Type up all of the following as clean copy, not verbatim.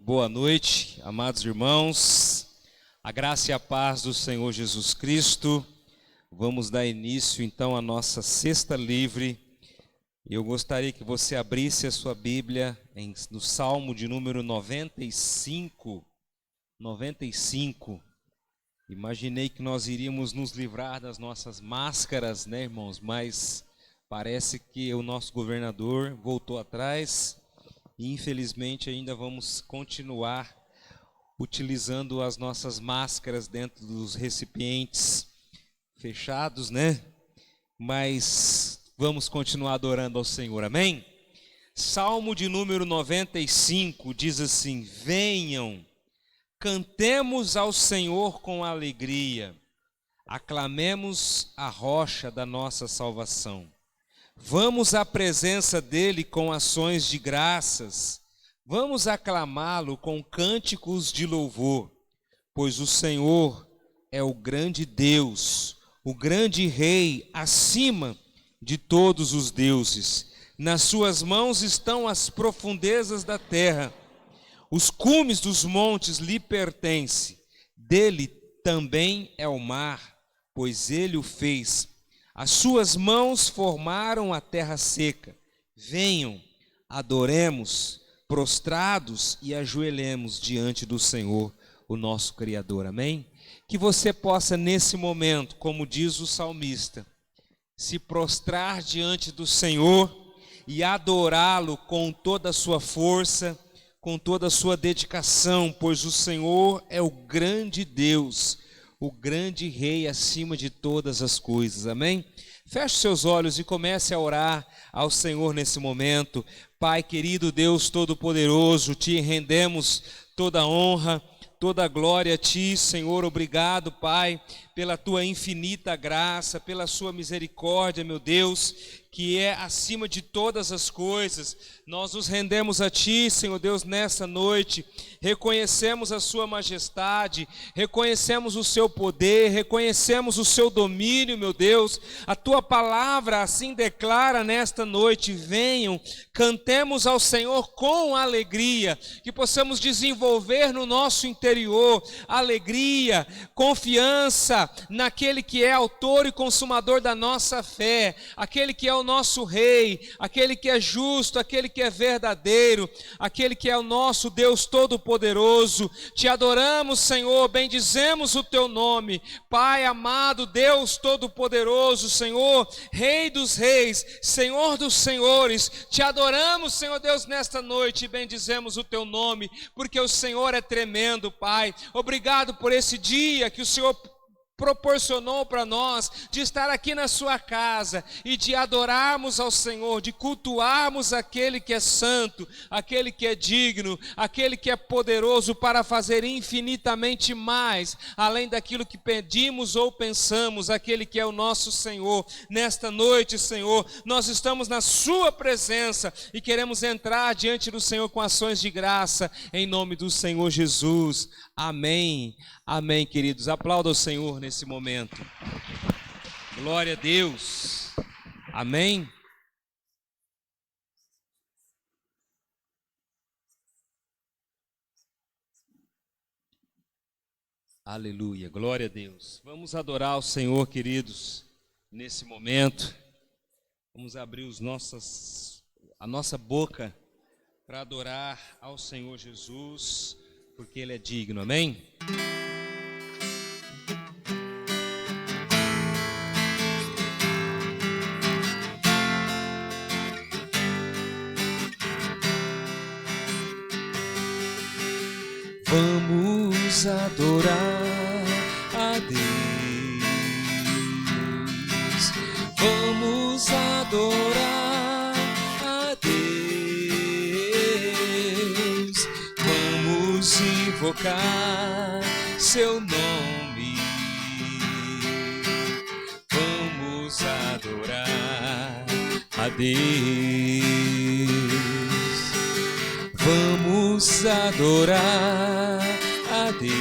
Boa noite, amados irmãos, a graça e a paz do Senhor Jesus Cristo. Vamos dar início então à nossa sexta livre. Eu gostaria que você abrisse a sua Bíblia no Salmo de número 95. Imaginei que nós iríamos nos livrar das nossas máscaras, né, irmãos? Mas parece que o nosso governador voltou atrás. E infelizmente ainda vamos continuar utilizando as nossas máscaras dentro dos recipientes fechados, né? Mas vamos continuar adorando ao Senhor, amém? Salmo de número 95 diz assim: venham, cantemos ao Senhor com alegria, aclamemos a rocha da nossa salvação. Vamos à presença dele com ações de graças, vamos aclamá-lo com cânticos de louvor, pois o Senhor é o grande Deus, o grande Rei acima de todos os deuses. Nas suas mãos estão as profundezas da terra, os cumes dos montes lhe pertencem, dele também é o mar, pois ele o fez. As suas mãos formaram a terra seca. Venham, adoremos, prostrados e ajoelhemos diante do Senhor, o nosso Criador. Amém? Que você possa nesse momento, como diz o salmista, se prostrar diante do Senhor e adorá-lo com toda a sua força, com toda a sua dedicação, pois o Senhor é o grande Deus, o grande Rei acima de todas as coisas, amém? Feche seus olhos e comece a orar ao Senhor nesse momento. Pai querido, Deus Todo-Poderoso, te rendemos toda a honra, toda a glória a ti, Senhor. Obrigado, Pai, pela tua infinita graça, pela sua misericórdia, meu Deus, que é acima de todas as coisas. Nós nos rendemos a ti, Senhor Deus, nessa noite. Reconhecemos a sua majestade, reconhecemos o seu poder, reconhecemos o seu domínio, meu Deus. A tua palavra assim declara nesta noite: venham, cantemos ao Senhor com alegria, que possamos desenvolver no nosso interior alegria, confiança naquele que é autor e consumador da nossa fé, aquele que é o nosso Rei, aquele que é justo, aquele que é verdadeiro, aquele que é o nosso Deus Todo-Poderoso. Te adoramos, Senhor, bendizemos o teu nome, Pai amado, Deus Todo-Poderoso, Senhor, Rei dos reis, Senhor dos senhores. Te adoramos, Senhor Deus, nesta noite, e bendizemos o teu nome, porque o Senhor é tremendo, Pai. Obrigado por esse dia que o Senhor proporcionou para nós, de estar aqui na sua casa e de adorarmos ao Senhor, de cultuarmos aquele que é santo, aquele que é digno, aquele que é poderoso para fazer infinitamente mais, além daquilo que pedimos ou pensamos, aquele que é o nosso Senhor. Nesta noite, Senhor, nós estamos na sua presença e queremos entrar diante do Senhor com ações de graça, em nome do Senhor Jesus. Amém. Amém, queridos. Aplauda o Senhor nesse momento. Glória a Deus. Amém. Aleluia. Glória a Deus. Vamos adorar o Senhor, queridos, nesse momento. Vamos abrir a nossa boca para adorar ao Senhor Jesus, porque Ele é digno. Amém? Vamos adorar a Deus, vamos adorar a Deus, vamos invocar seu nome, vamos adorar a Deus. Vamos adorar a Deus,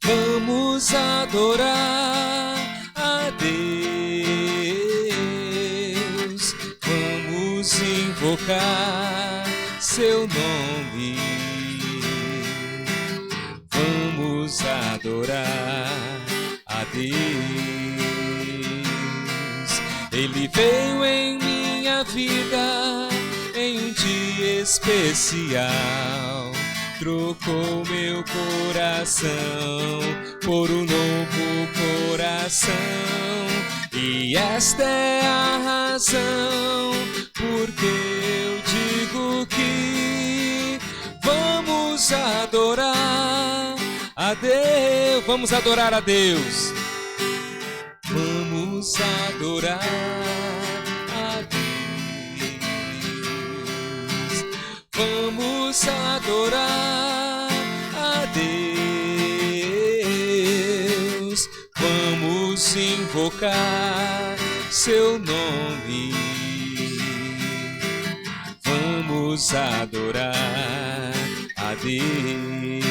vamos adorar a Deus, vamos invocar adorar a Deus. Ele veio em minha vida em um dia especial, trocou meu coração por um novo coração. E esta é a razão porque eu digo que vamos adorar a Deus. Vamos adorar a Deus. Vamos adorar a Deus. Vamos adorar a Deus. Vamos invocar seu nome. Vamos adorar a Deus.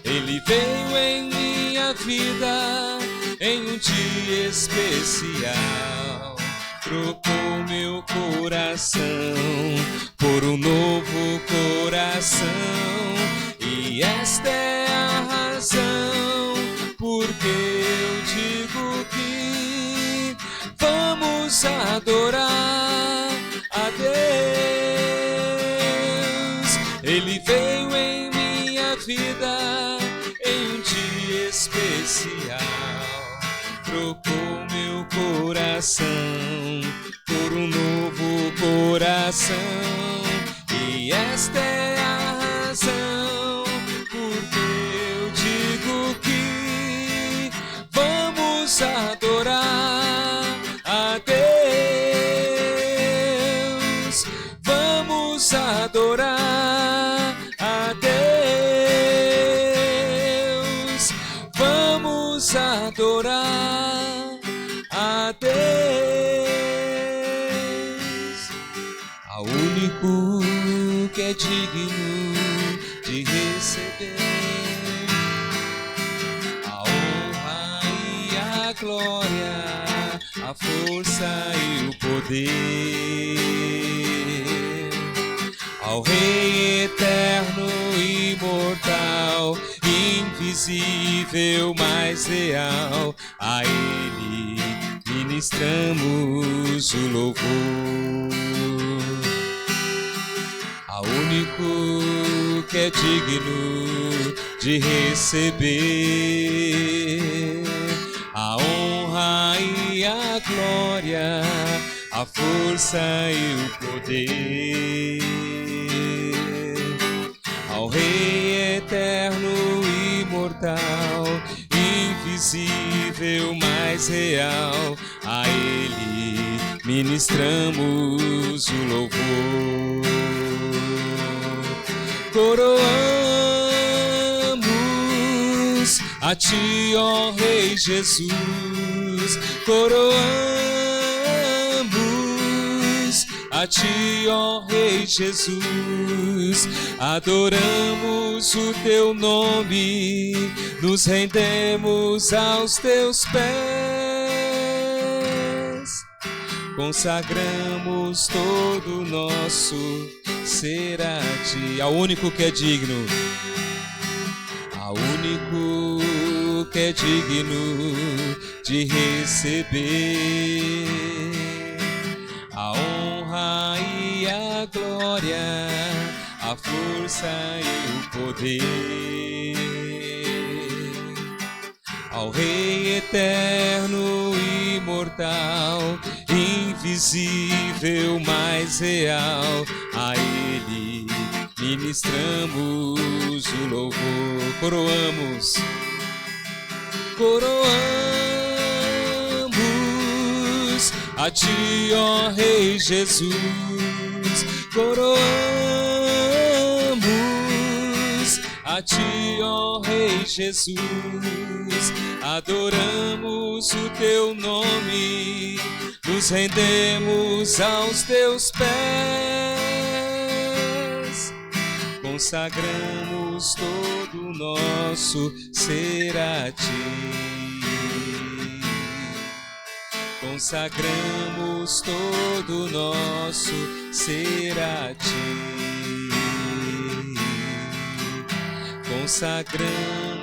Ele veio em minha vida em um dia especial, trocou meu coração por um novo coração. E esta é a razão porque eu digo que vamos adorar a Deus. Ele veio em minha vida em um dia especial, trocou meu coração por um novo coração. E esta é a razão porque eu digo que vamos adorar a Deus. Vamos adorar a Deus. Vamos adorar a Deus, ao único que é digno de receber a honra e a glória, a força e o poder, ao Rei eterno e imortal, invisível, mais real, a Ele ministramos o louvor. Ao único que é digno de receber a honra e a glória, a força e o poder, ao Rei eterno e imortal, invisível, mais real, a Ele ministramos o louvor. Coroamos a Ti, ó Rei Jesus, coroamos a Ti, ó Rei Jesus, adoramos o Teu nome, nos rendemos aos Teus pés, consagramos todo o nosso ser a Ti, ao único que é digno, ao único que é digno de receber a honra e a glória, a força e o poder, ao Rei eterno e imortal, invisível, mais real, a Ele ministramos o louvor. Coroamos, coroamos a Ti, ó Rei Jesus, coroamos a Ti, ó Rei Jesus, adoramos o Teu nome, nos rendemos aos Teus pés, consagramos todo o nosso ser a Ti, consagramos todo o nosso ser a Ti, consagramos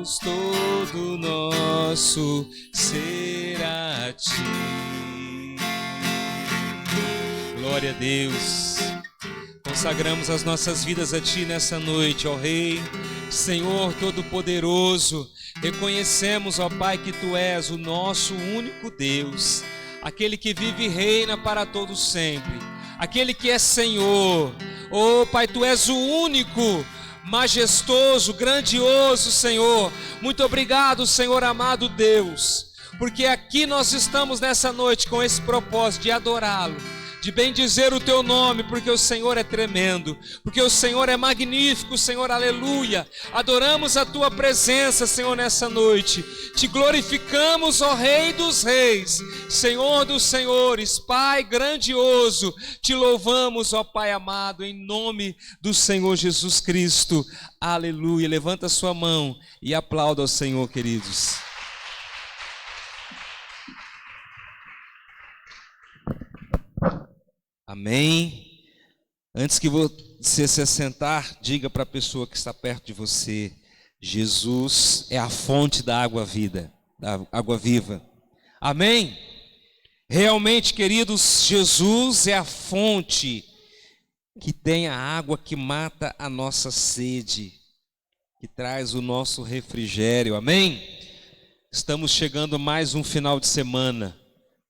Deus, todo nosso ser a ti. Glória a Deus. Consagramos as nossas vidas a ti nessa noite, ó Rei, Senhor Todo-Poderoso. Reconhecemos, ó Pai, que tu és o nosso único Deus, aquele que vive e reina para todo sempre, aquele que é Senhor. Ó Pai, tu és o único, majestoso, grandioso, Senhor. Muito obrigado, Senhor amado Deus, porque aqui nós estamos nessa noite com esse propósito de adorá-lo, de bendizer o teu nome, porque o Senhor é tremendo, porque o Senhor é magnífico, Senhor, aleluia. Adoramos a tua presença, Senhor, nessa noite. Te glorificamos, ó Rei dos Reis, Senhor dos Senhores, Pai grandioso. Te louvamos, ó Pai amado, em nome do Senhor Jesus Cristo. Aleluia. Levanta a sua mão e aplauda ao Senhor, queridos. Amém. Antes que você se assentar, diga para a pessoa que está perto de você: Jesus é a fonte da água viva. Amém. Realmente, queridos, Jesus é a fonte que tem a água que mata a nossa sede, que traz o nosso refrigério. Amém. Estamos chegando a mais um final de semana.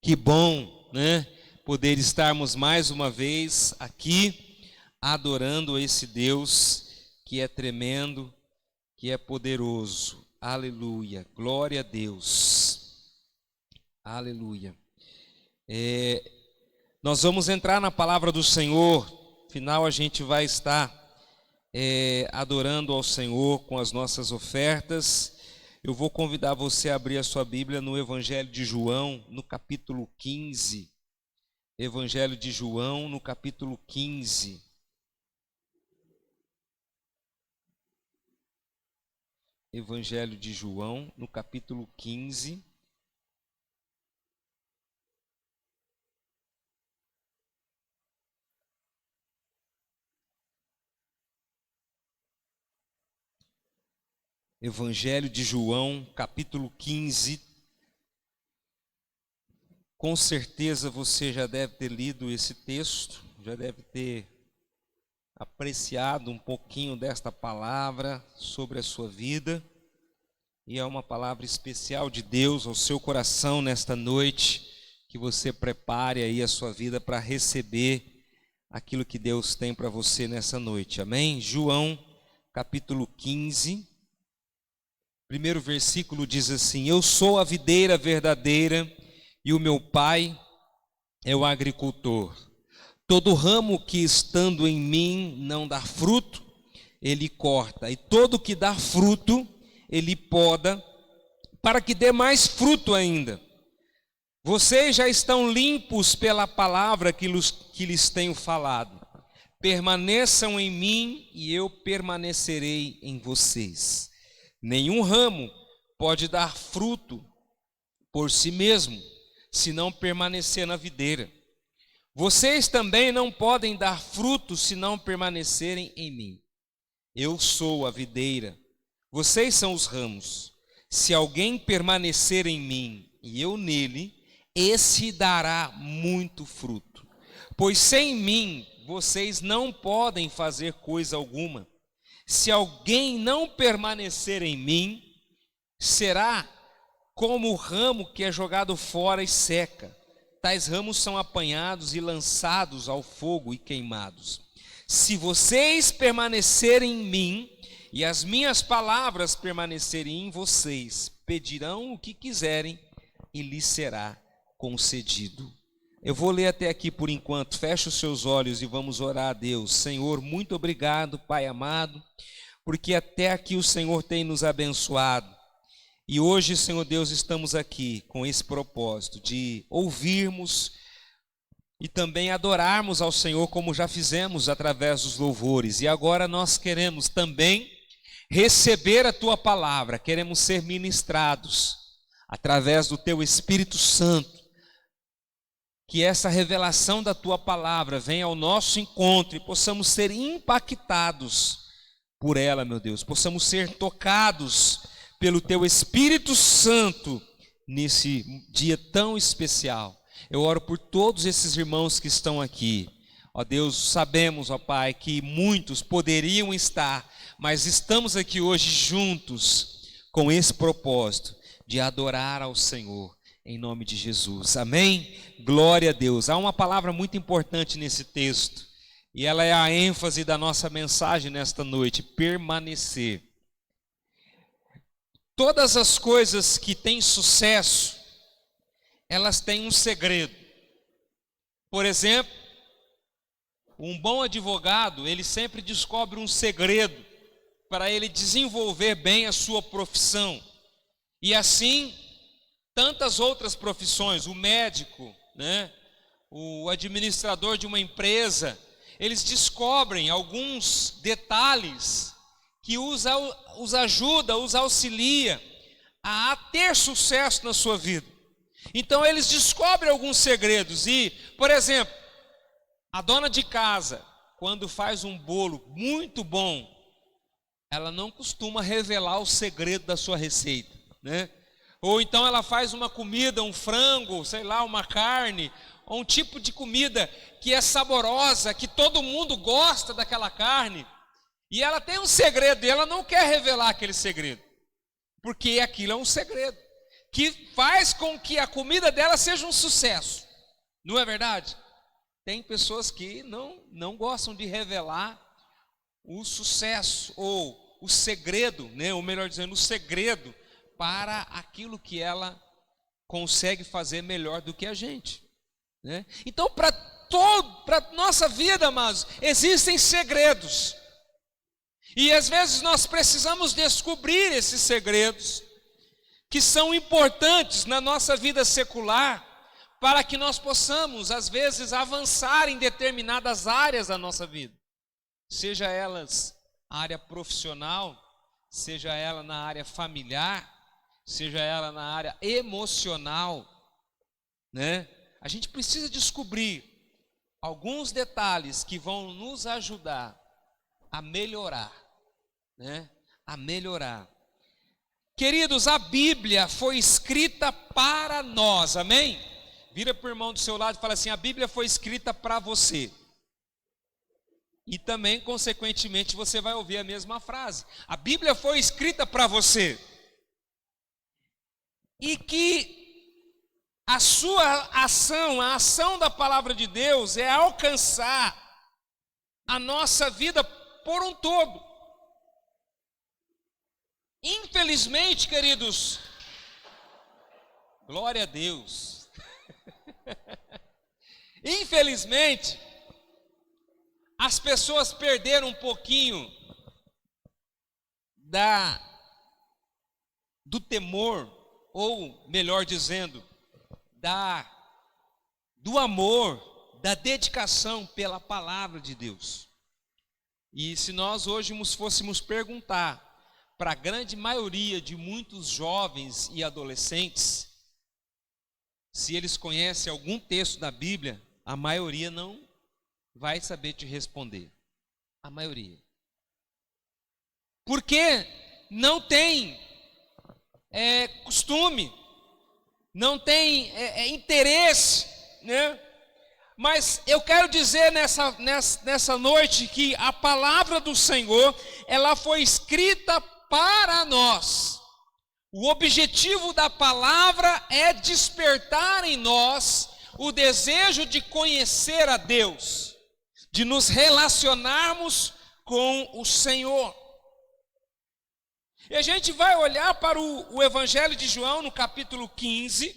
Que bom, né? Poder estarmos mais uma vez aqui adorando esse Deus que é tremendo, que é poderoso. Aleluia, glória a Deus. Aleluia. Nós vamos entrar na palavra do Senhor. Afinal, a gente vai estar adorando ao Senhor com as nossas ofertas. Eu vou convidar você a abrir a sua Bíblia no Evangelho de João, no capítulo 15. Evangelho de João, no capítulo 15. Evangelho de João, no capítulo 15. Evangelho de João, capítulo 15. Com certeza você já deve ter lido esse texto, já deve ter apreciado um pouquinho desta palavra sobre a sua vida. E é uma palavra especial de Deus ao seu coração nesta noite, que você prepare aí a sua vida para receber aquilo que Deus tem para você nessa noite. Amém? João, capítulo 15, primeiro versículo diz assim: Eu sou a videira verdadeira e o meu Pai é o agricultor. Todo ramo que estando em mim não dá fruto, ele corta. E todo que dá fruto, ele poda, para que dê mais fruto ainda. Vocês já estão limpos pela palavra que lhes tenho falado. Permaneçam em mim e eu permanecerei em vocês. Nenhum ramo pode dar fruto por si mesmo, se não permanecer na videira. Vocês também não podem dar fruto se não permanecerem em mim. Eu sou a videira, vocês são os ramos. Se alguém permanecer em mim e eu nele, esse dará muito fruto. Pois sem mim vocês não podem fazer coisa alguma. Se alguém não permanecer em mim, será como o ramo que é jogado fora e seca. Tais ramos são apanhados e lançados ao fogo e queimados. Se vocês permanecerem em mim e as minhas palavras permanecerem em vocês, pedirão o que quiserem e lhes será concedido. Eu vou ler até aqui por enquanto. Feche os seus olhos e vamos orar a Deus. Senhor, muito obrigado, Pai amado, porque até aqui o Senhor tem nos abençoado. E hoje, Senhor Deus, estamos aqui com esse propósito de ouvirmos e também adorarmos ao Senhor como já fizemos através dos louvores. E agora nós queremos também receber a Tua palavra, queremos ser ministrados através do Teu Espírito Santo. Que essa revelação da Tua palavra venha ao nosso encontro e possamos ser impactados por ela, meu Deus. Possamos ser tocados pelo teu Espírito Santo nesse dia tão especial. Eu oro por todos esses irmãos que estão aqui. Ó Deus, sabemos, ó Pai, que muitos poderiam estar, mas estamos aqui hoje juntos com esse propósito de adorar ao Senhor, em nome de Jesus. Amém? Glória a Deus. Há uma palavra muito importante nesse texto, e ela é a ênfase da nossa mensagem nesta noite: permanecer. Todas as coisas que têm sucesso, elas têm um segredo. Por exemplo, um bom advogado, ele sempre descobre um segredo para ele desenvolver bem a sua profissão. E assim, tantas outras profissões, o médico, né, o administrador de uma empresa, eles descobrem alguns detalhes que os ajuda, os auxilia a ter sucesso na sua vida. Então eles descobrem alguns segredos e, por exemplo, a dona de casa, quando faz um bolo muito bom, ela não costuma revelar o segredo da sua receita, né? Ou então ela faz uma comida, um frango, sei lá, uma carne, ou um tipo de comida que é saborosa, que todo mundo gosta daquela carne, e ela tem um segredo e ela não quer revelar aquele segredo, porque aquilo é um segredo que faz com que a comida dela seja um sucesso. Não é verdade? Tem pessoas que não gostam de revelar o sucesso ou o segredo, né? Ou melhor dizendo, o segredo para aquilo que ela consegue fazer melhor do que a gente, né? Então, para nossa vida, amados, existem segredos. E às vezes nós precisamos descobrir esses segredos que são importantes na nossa vida secular, para que nós possamos, às vezes, avançar em determinadas áreas da nossa vida. Seja elas a área profissional, seja ela na área familiar, seja ela na área emocional, né? A gente precisa descobrir alguns detalhes que vão nos ajudar a melhorar, né? A melhorar. Queridos, a Bíblia foi escrita para nós, amém? Vira para o irmão do seu lado e fala assim: a Bíblia foi escrita para você. E também, consequentemente, você vai ouvir a mesma frase: a Bíblia foi escrita para você. E que a sua ação, a ação da palavra de Deus é alcançar a nossa vida por um todo. Infelizmente, queridos, glória a Deus, infelizmente, as pessoas perderam um pouquinho do temor, ou melhor dizendo, do amor, da dedicação pela palavra de Deus. E se nós hoje fôssemos perguntar para a grande maioria de muitos jovens e adolescentes, se eles conhecem algum texto da Bíblia, a maioria não vai saber te responder. A maioria. Porque não tem costume, não tem interesse, né? Mas eu quero dizer nessa noite que a palavra do Senhor, ela foi escrita para nós. O objetivo da palavra é despertar em nós o desejo de conhecer a Deus, de nos relacionarmos com o Senhor. E a gente vai olhar para o Evangelho de João no capítulo 15,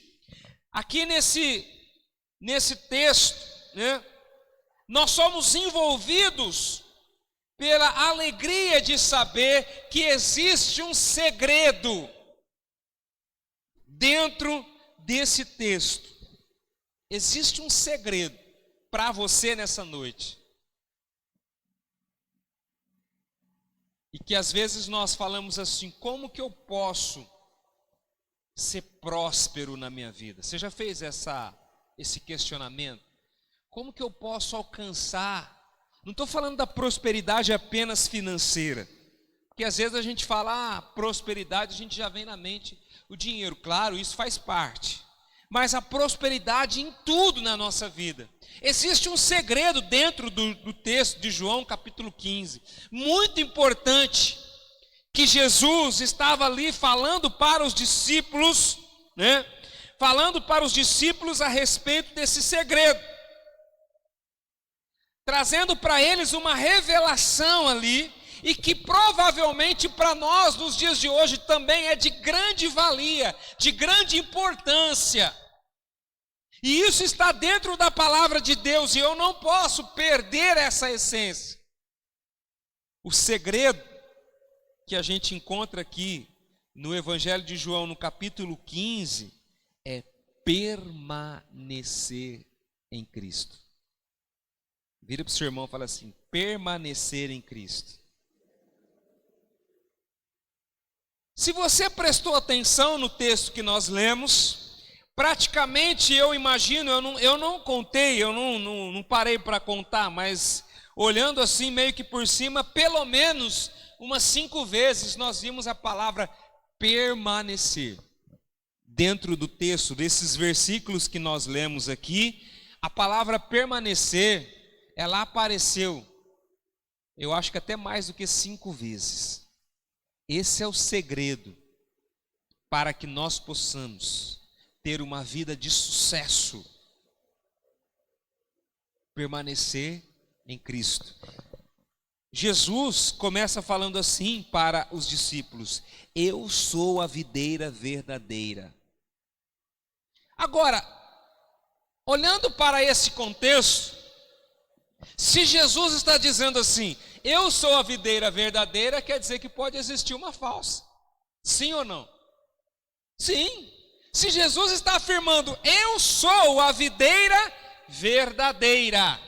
aqui nesse texto, né? Nós somos envolvidos pela alegria de saber que existe um segredo dentro desse texto. Existe um segredo para você nessa noite. E que às vezes nós falamos assim: como que eu posso ser próspero na minha vida? Você já fez esse questionamento? Como que eu posso alcançar? Não estou falando da prosperidade apenas financeira, Porque às vezes a gente fala prosperidade, a gente já vem na mente o dinheiro. Claro, isso faz parte. Mas a prosperidade em tudo na nossa vida. Existe um segredo dentro do texto de João capítulo 15, muito importante, que Jesus estava ali falando para os discípulos, né? Falando para os discípulos a respeito desse segredo, trazendo para eles uma revelação ali, e que provavelmente para nós nos dias de hoje também é de grande valia, de grande importância. E isso está dentro da palavra de Deus, e eu não posso perder essa essência. O segredo que a gente encontra aqui no Evangelho de João, no capítulo 15, é permanecer em Cristo. Vira para o seu irmão e fala assim: permanecer em Cristo. Se você prestou atenção no texto que nós lemos, praticamente eu imagino, eu não contei, eu não parei para contar, mas olhando assim meio que por cima, pelo menos umas 5 vezes nós vimos a palavra permanecer. Dentro do texto, desses versículos que nós lemos aqui, a palavra permanecer, ela apareceu, eu acho que até mais do que 5 vezes. Esse é o segredo para que nós possamos ter uma vida de sucesso. Permanecer em Cristo. Jesus começa falando assim para os discípulos: eu sou a videira verdadeira. Agora, olhando para esse contexto, se Jesus está dizendo assim, eu sou a videira verdadeira, quer dizer que pode existir uma falsa. Sim ou não? Sim. Se Jesus está afirmando, eu sou a videira verdadeira,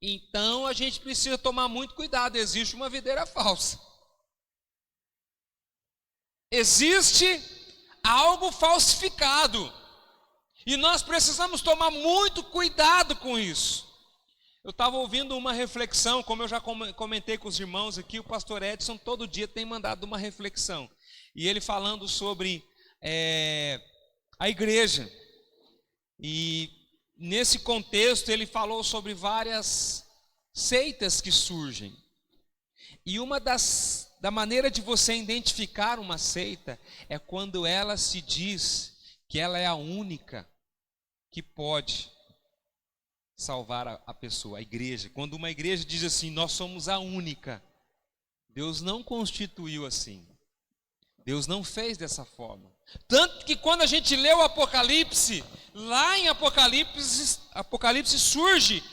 então a gente precisa tomar muito cuidado, existe uma videira falsa. Existe algo falsificado. E nós precisamos tomar muito cuidado com isso. Eu estava ouvindo uma reflexão, como eu já comentei com os irmãos aqui, o pastor Edson todo dia tem mandado uma reflexão. E ele falando sobre a igreja. E nesse contexto ele falou sobre várias seitas que surgem. E da maneira de você identificar uma seita é quando ela se diz que ela é a única que pode salvar a pessoa, a igreja. Quando uma igreja diz assim, nós somos a única, Deus não constituiu assim. Deus não fez dessa forma. Tanto que quando a gente lê o Apocalipse, lá em Apocalipse surge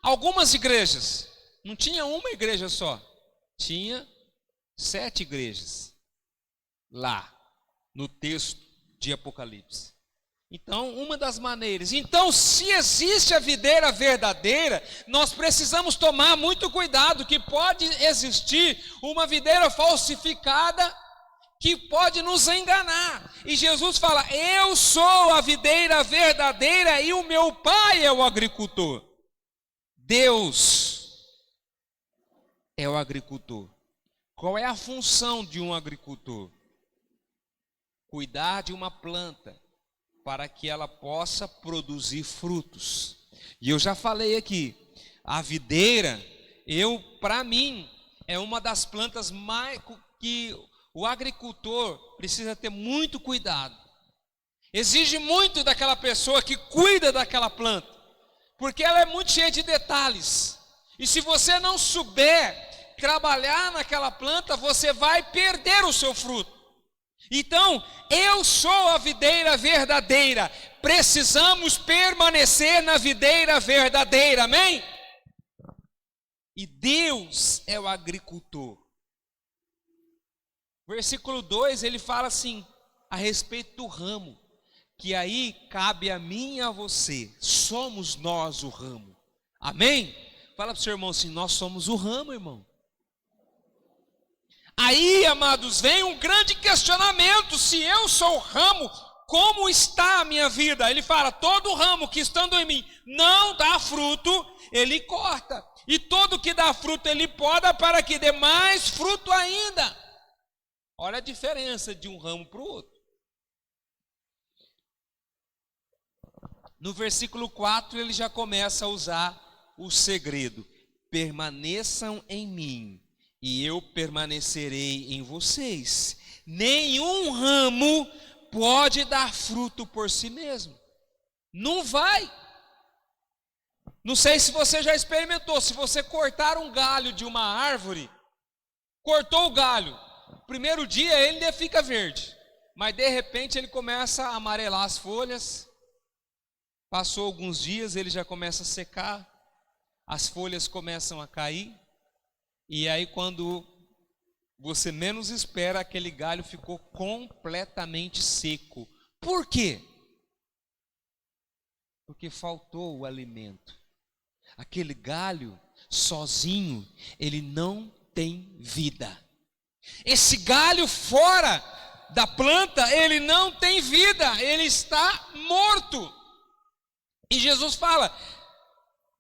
algumas igrejas. Não tinha uma igreja só, tinha 7 igrejas lá no texto de Apocalipse. Então, uma das maneiras. Então, se existe a videira verdadeira, nós precisamos tomar muito cuidado, que pode existir uma videira falsificada que pode nos enganar. E Jesus fala, eu sou a videira verdadeira e o meu pai é o agricultor. Deus é o agricultor. Qual é a função de um agricultor? Cuidar de uma planta para que ela possa produzir frutos. E eu já falei aqui, a videira, para mim, é uma das plantas mais que o agricultor precisa ter muito cuidado. Exige muito daquela pessoa que cuida daquela planta, porque ela é muito cheia de detalhes. E se você não souber trabalhar naquela planta, você vai perder o seu fruto. Então, eu sou a videira verdadeira. Precisamos permanecer na videira verdadeira, amém? E Deus é o agricultor. Versículo 2, ele fala assim, a respeito do ramo, que aí cabe a mim e a você, somos nós o ramo, amém? Fala para o seu irmão assim, nós somos o ramo, irmão. Aí, amados, vem um grande questionamento, se eu sou o ramo, como está a minha vida? Ele fala, todo ramo que estando em mim não dá fruto, ele corta. E todo que dá fruto, ele poda para que dê mais fruto ainda. Olha a diferença de um ramo para o outro. No versículo 4 ele já começa a usar o segredo. Permaneçam em mim e eu permanecerei em vocês. Nenhum ramo pode dar fruto por si mesmo. Não vai. Não sei se você já experimentou. Se você cortar um galho de uma árvore, cortou o galho, primeiro dia ele ainda fica verde, mas de repente ele começa a amarelar as folhas. Passou alguns dias, ele já começa a secar, as folhas começam a cair, e aí quando você menos espera, aquele galho ficou completamente seco. Por quê? Porque faltou o alimento. Aquele galho sozinho, ele não tem vida. Esse galho fora da planta, ele não tem vida, ele está morto. E Jesus fala: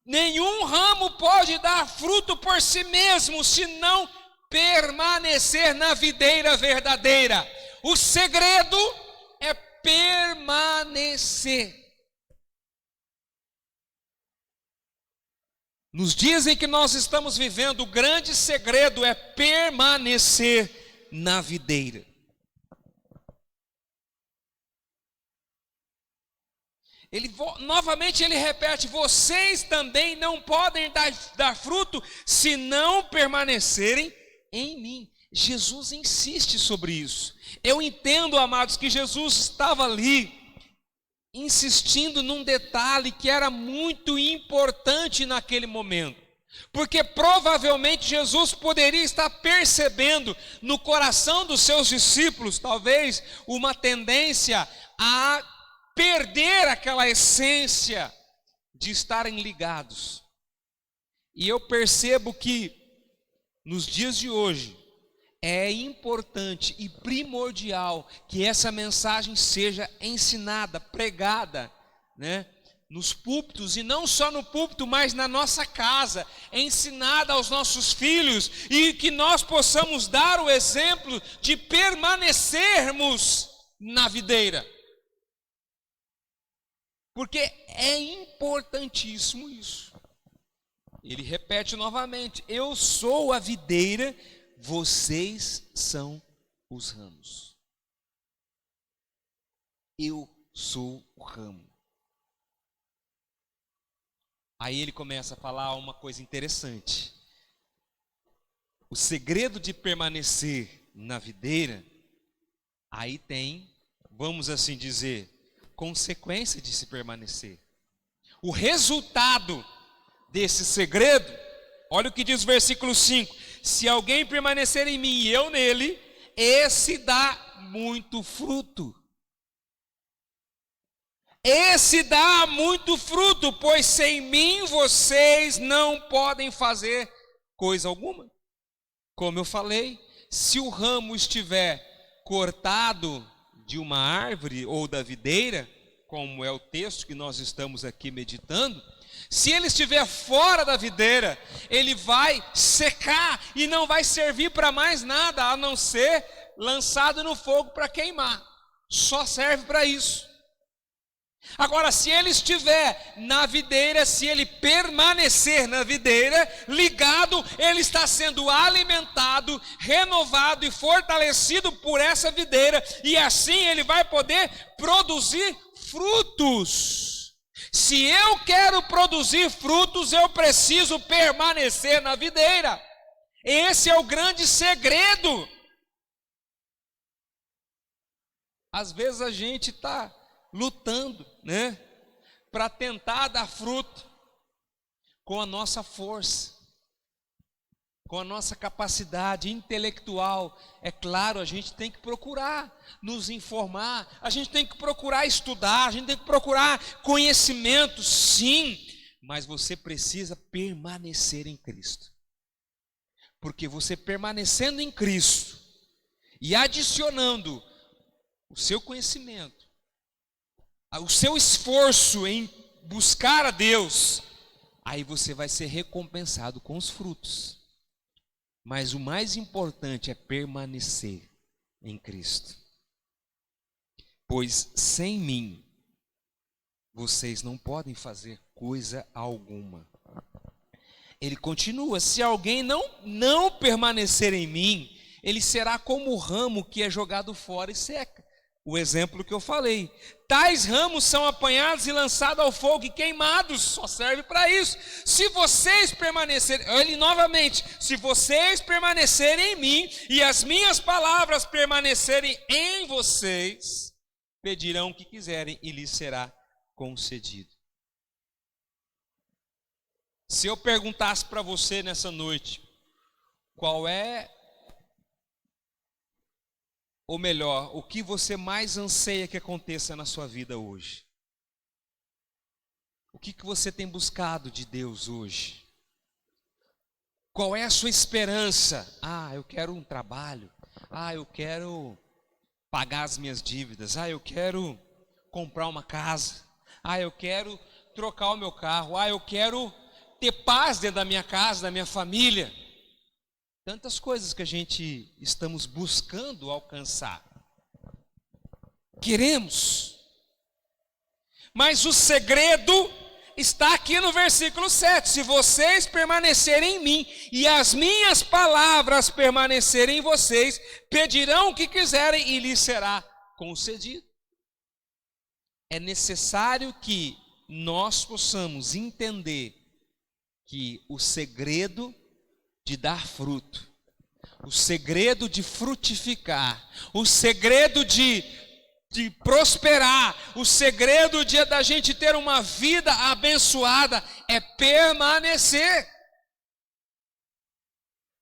nenhum ramo pode dar fruto por si mesmo, se não permanecer na videira verdadeira. O segredo é permanecer. Nos dias em que nós estamos vivendo, o grande segredo é permanecer na videira. Novamente ele repete: vocês também não podem dar fruto se não permanecerem em mim. Jesus insiste sobre isso. Eu entendo, amados, que Jesus estava ali insistindo num detalhe que era muito importante naquele momento, porque provavelmente Jesus poderia estar percebendo no coração dos seus discípulos, talvez, uma tendência a perder aquela essência de estarem ligados. E eu percebo que nos dias de hoje é importante e primordial que essa mensagem seja ensinada, pregada, né, nos púlpitos, e não só no púlpito, mas na nossa casa, ensinada aos nossos filhos, e que nós possamos dar o exemplo de permanecermos na videira. Porque é importantíssimo isso. Ele repete novamente: eu sou a videira, vocês são os ramos. Eu sou o ramo. Aí ele começa a falar uma coisa interessante. O segredo de permanecer na videira, aí tem, vamos assim dizer, consequência de se permanecer. O resultado desse segredo, olha o que diz o versículo 5: se alguém permanecer em mim e eu nele, esse dá muito fruto. Esse dá muito fruto, pois sem mim vocês não podem fazer coisa alguma. Como eu falei, se o ramo estiver cortado de uma árvore ou da videira, como é o texto que nós estamos aqui meditando, se ele estiver fora da videira, ele vai secar e não vai servir para mais nada, a não ser lançado no fogo para queimar. Só serve para isso. Agora, se ele estiver na videira, se ele permanecer na videira, ligado, ele está sendo alimentado, renovado e fortalecido por essa videira, e assim ele vai poder produzir frutos. Se eu quero produzir frutos, eu preciso permanecer na videira. Esse é o grande segredo. Às vezes a gente está lutando, né, para tentar dar fruto com a nossa força, com a nossa capacidade intelectual. É claro, a gente tem que procurar nos informar, a gente tem que procurar estudar, a gente tem que procurar conhecimento, sim, mas você precisa permanecer em Cristo. Porque você permanecendo em Cristo e adicionando o seu conhecimento, o seu esforço em buscar a Deus, aí você vai ser recompensado com os frutos. Mas o mais importante é permanecer. em Cristo. Pois sem mim, vocês não podem fazer coisa alguma. Ele continua: se alguém não permanecer em mim, ele será como o ramo que é jogado fora e seca. O exemplo que eu falei. Tais ramos são apanhados e lançados ao fogo e queimados. Só serve para isso. Se vocês permanecerem, ele novamente, se vocês permanecerem em mim e as minhas palavras permanecerem em vocês, pedirão o que quiserem e lhes será concedido. Se eu perguntasse para você nessa noite, qual é, ou melhor, o que você mais anseia que aconteça na sua vida hoje? O que você tem buscado de Deus hoje? Qual é a sua esperança? Eu quero um trabalho. Eu quero pagar as minhas dívidas. Eu quero comprar uma casa. Eu quero trocar o meu carro. Eu quero ter paz dentro da minha casa, da minha família. Tantas coisas que a gente estamos buscando alcançar. Queremos. Mas o segredo está aqui no versículo 7. Se vocês permanecerem em mim e as minhas palavras permanecerem em vocês, pedirão o que quiserem e lhes será concedido. É necessário que nós possamos entender que o segredo de dar fruto, o segredo de frutificar, o segredo de prosperar, o segredo da gente ter uma vida abençoada é permanecer.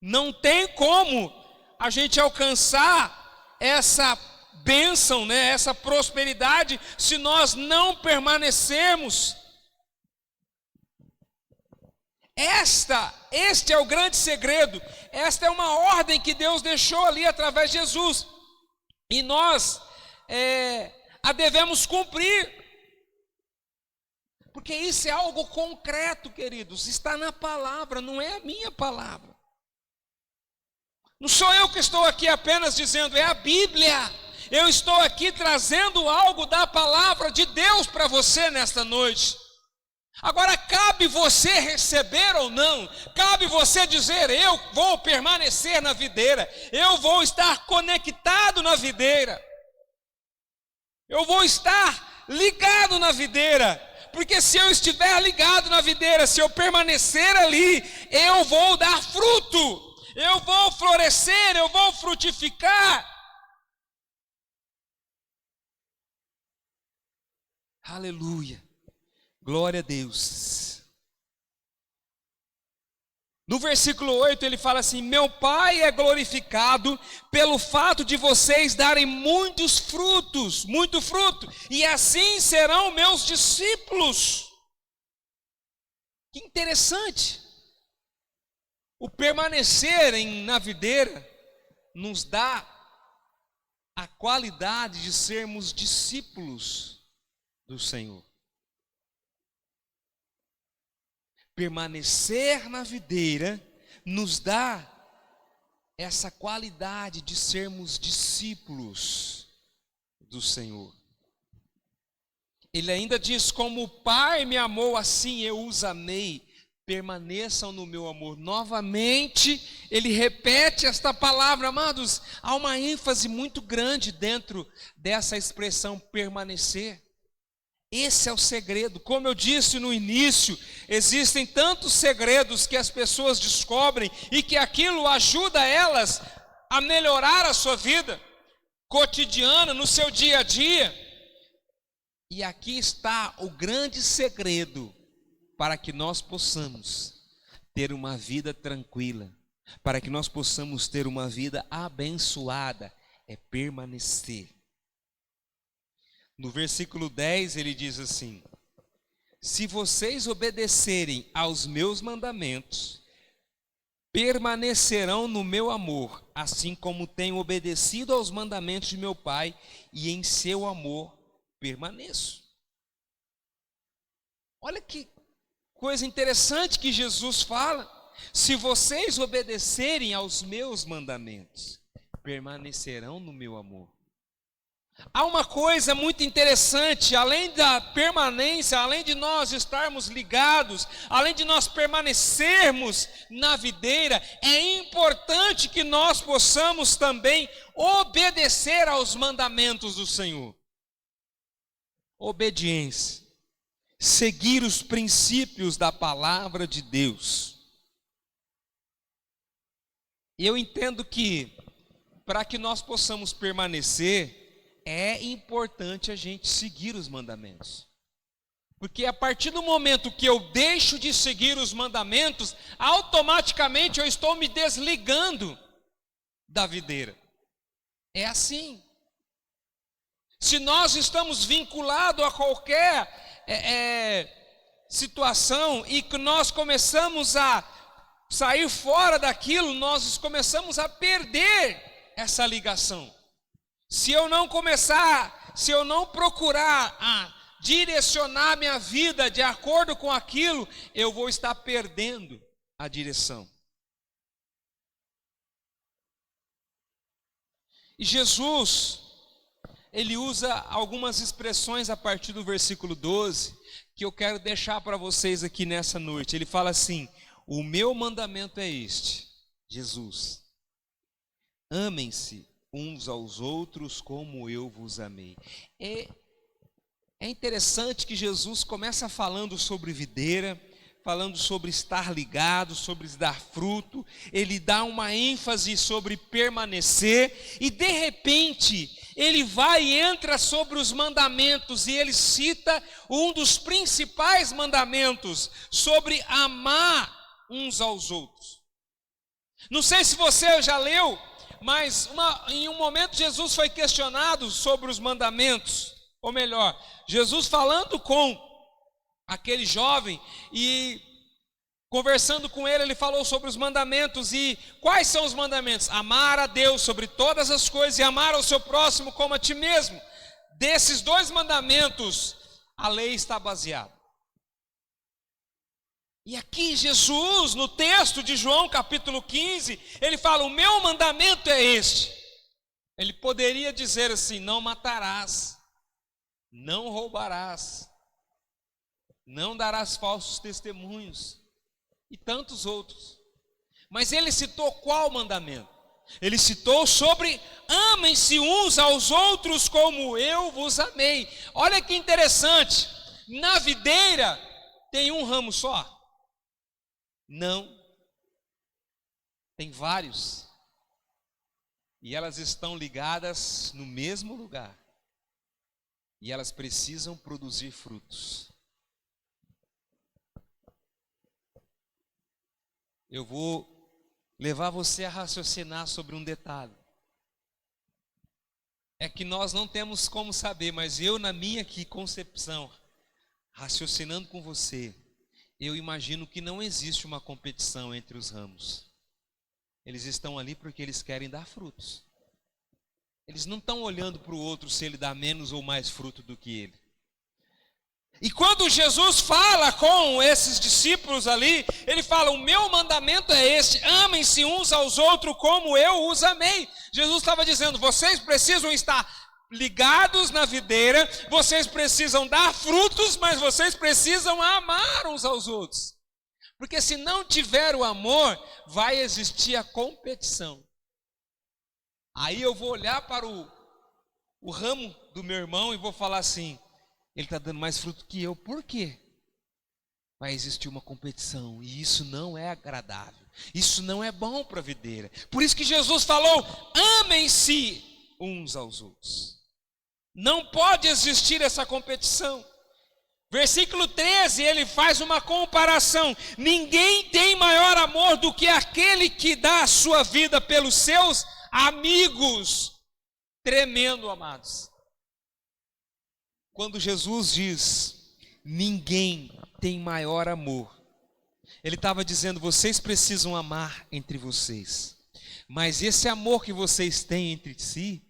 Não tem como a gente alcançar essa bênção, essa prosperidade, se nós não permanecermos. Este é o grande segredo. Esta é uma ordem que Deus deixou ali através de Jesus. E nós a devemos cumprir. Porque isso é algo concreto, queridos. Está na palavra, não é a minha palavra. Não sou eu que estou aqui apenas dizendo, é a Bíblia. Eu estou aqui trazendo algo da palavra de Deus para você nesta noite. Agora, cabe você receber ou não, cabe você dizer, eu vou permanecer na videira, eu vou estar conectado na videira, eu vou estar ligado na videira, porque se eu estiver ligado na videira, se eu permanecer ali, eu vou dar fruto, eu vou florescer, eu vou frutificar. Aleluia. Glória a Deus. No versículo 8 ele fala assim: meu Pai é glorificado pelo fato de vocês darem muitos frutos, muito fruto, e assim serão meus discípulos. Que interessante. O permanecer na videira nos dá a qualidade de sermos discípulos do Senhor. Permanecer na videira nos dá essa qualidade de sermos discípulos do Senhor. Ele ainda diz: como o Pai me amou, assim eu os amei, permaneçam no meu amor. Novamente, ele repete esta palavra, amados, há uma ênfase muito grande dentro dessa expressão permanecer. Esse é o segredo. Como eu disse no início, existem tantos segredos que as pessoas descobrem e que aquilo ajuda elas a melhorar a sua vida cotidiana, no seu dia a dia. E aqui está o grande segredo para que nós possamos ter uma vida tranquila, para que nós possamos ter uma vida abençoada, é permanecer. No versículo 10 ele diz assim: se vocês obedecerem aos meus mandamentos, permanecerão no meu amor, assim como tenho obedecido aos mandamentos de meu Pai, e em seu amor permaneço. Olha que coisa interessante que Jesus fala: se vocês obedecerem aos meus mandamentos, permanecerão no meu amor. Há uma coisa muito interessante, além da permanência, além de nós estarmos ligados, além de nós permanecermos na videira, é importante que nós possamos também obedecer aos mandamentos do Senhor. Obediência. Seguir os princípios da palavra de Deus. E eu entendo que, para que nós possamos permanecer, é importante a gente seguir os mandamentos. Porque a partir do momento que eu deixo de seguir os mandamentos, automaticamente eu estou me desligando da videira. É assim. Se nós estamos vinculados a qualquer situação e que nós começamos a sair fora daquilo, nós começamos a perder essa ligação. Se eu não procurar direcionar minha vida de acordo com aquilo, eu vou estar perdendo a direção. E Jesus, ele usa algumas expressões a partir do versículo 12, que eu quero deixar para vocês aqui nessa noite. Ele fala assim: o meu mandamento é este, Jesus, amem-se uns aos outros como eu vos amei. É interessante que Jesus começa falando sobre videira, falando sobre estar ligado, sobre dar fruto. Ele dá uma ênfase sobre permanecer e de repente ele vai e entra sobre os mandamentos e ele cita um dos principais mandamentos sobre amar uns aos outros. Não sei se você já leu, mas em um momento Jesus foi questionado sobre os mandamentos, ou melhor, Jesus falando com aquele jovem e conversando com ele, ele falou sobre os mandamentos. E quais são os mandamentos? Amar a Deus sobre todas as coisas e amar ao seu próximo como a ti mesmo. Desses dois mandamentos, a lei está baseada. E aqui Jesus, no texto de João capítulo 15, ele fala: o meu mandamento é este. Ele poderia dizer assim: não matarás, não roubarás, não darás falsos testemunhos, e tantos outros. Mas ele citou qual mandamento? Ele citou sobre amem-se uns aos outros como eu vos amei. Olha que interessante, na videira tem um ramo só? Não, tem vários, e elas estão ligadas no mesmo lugar, e elas precisam produzir frutos. Eu vou levar você a raciocinar sobre um detalhe. É que nós não temos como saber, mas eu, na minha concepção, raciocinando com você, eu imagino que não existe uma competição entre os ramos. Eles estão ali porque eles querem dar frutos. Eles não estão olhando para o outro se ele dá menos ou mais fruto do que ele. E quando Jesus fala com esses discípulos ali, ele fala: o meu mandamento é este, amem-se uns aos outros como eu os amei. Jesus estava dizendo: vocês precisam estar ligados na videira, vocês precisam dar frutos, mas vocês precisam amar uns aos outros. Porque se não tiver o amor, vai existir a competição. Aí eu vou olhar para o ramo do meu irmão e vou falar assim: ele está dando mais fruto que eu. Por quê? Vai existir uma competição, e isso não é agradável, isso não é bom para a videira. Por isso que Jesus falou: amem-se uns aos outros. Não pode existir essa competição. Versículo 13, ele faz uma comparação: ninguém tem maior amor do que aquele que dá a sua vida pelos seus amigos. Tremendo, amados. Quando Jesus diz: ninguém tem maior amor, ele estava dizendo: vocês precisam amar entre vocês, mas esse amor que vocês têm entre si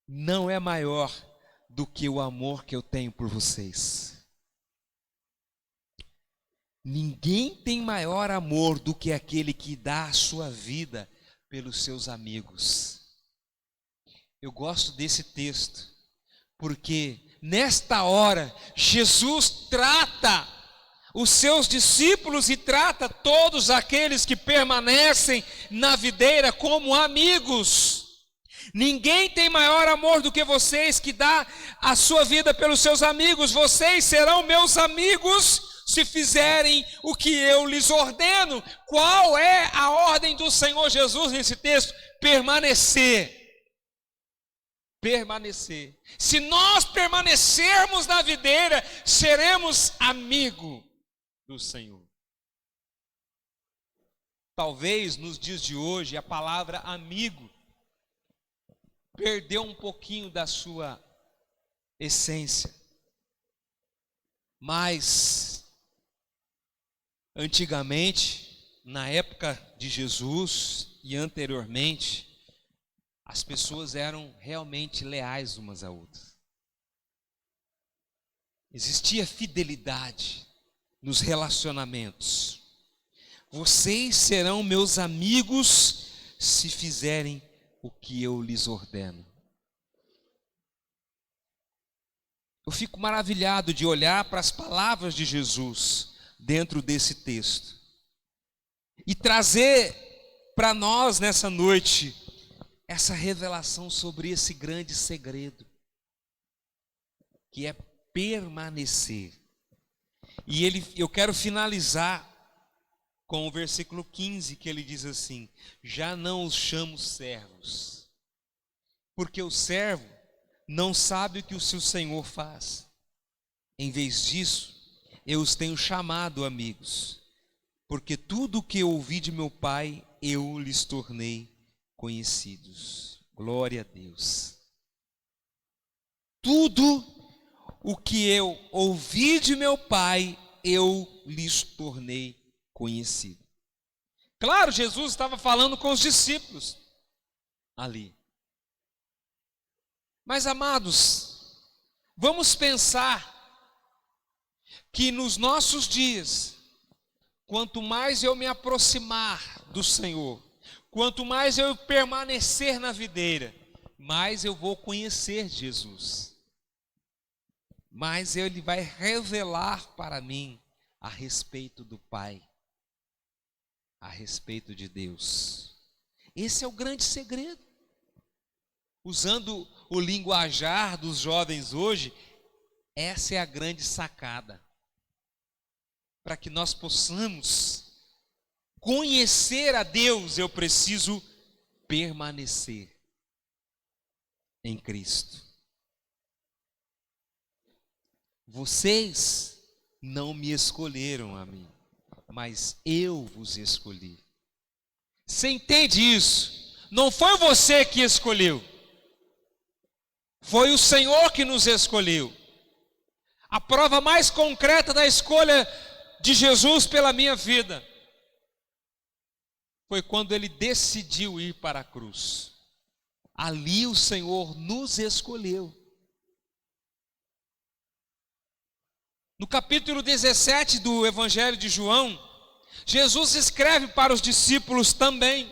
não é maior do que o amor que eu tenho por vocês. Ninguém tem maior amor do que aquele que dá a sua vida pelos seus amigos. Eu gosto desse texto, porque nesta hora Jesus trata os seus discípulos e trata todos aqueles que permanecem na videira como amigos. Ninguém tem maior amor do que vocês, que dá a sua vida pelos seus amigos. Vocês serão meus amigos se fizerem o que eu lhes ordeno. Qual é a ordem do Senhor Jesus nesse texto? Permanecer. Permanecer. Se nós permanecermos na videira, seremos amigos do Senhor. Talvez nos dias de hoje a palavra amigo perdeu um pouquinho da sua essência. Mas antigamente, na época de Jesus e anteriormente, as pessoas eram realmente leais umas a outras. Existia fidelidade nos relacionamentos. Vocês serão meus amigos se fizerem o que eu lhes ordeno. Eu fico maravilhado de olhar para as palavras de Jesus dentro desse texto e trazer para nós nessa noite essa revelação sobre esse grande segredo, que é permanecer. E eu quero finalizar com o versículo 15, que ele diz assim: já não os chamo servos, porque o servo não sabe o que o seu senhor faz. Em vez disso, eu os tenho chamado amigos, porque tudo o que eu ouvi de meu Pai, eu lhes tornei conhecidos. Glória a Deus. Tudo o que eu ouvi de meu Pai, eu lhes tornei conhecido. Claro, Jesus estava falando com os discípulos ali. Mas, amados, vamos pensar que nos nossos dias, quanto mais eu me aproximar do Senhor, quanto mais eu permanecer na videira, mais eu vou conhecer Jesus. Mais Ele vai revelar para mim a respeito do Pai, a respeito de Deus. Esse é o grande segredo. Usando o linguajar dos jovens hoje, essa é a grande sacada. Para que nós possamos conhecer a Deus, eu preciso permanecer em Cristo. Vocês não me escolheram a mim, mas eu vos escolhi. Você entende isso? Não foi você que escolheu, foi o Senhor que nos escolheu. A prova mais concreta da escolha de Jesus pela minha vida foi quando Ele decidiu ir para a cruz. Ali o Senhor nos escolheu. No capítulo 17 do Evangelho de João, Jesus escreve para os discípulos também,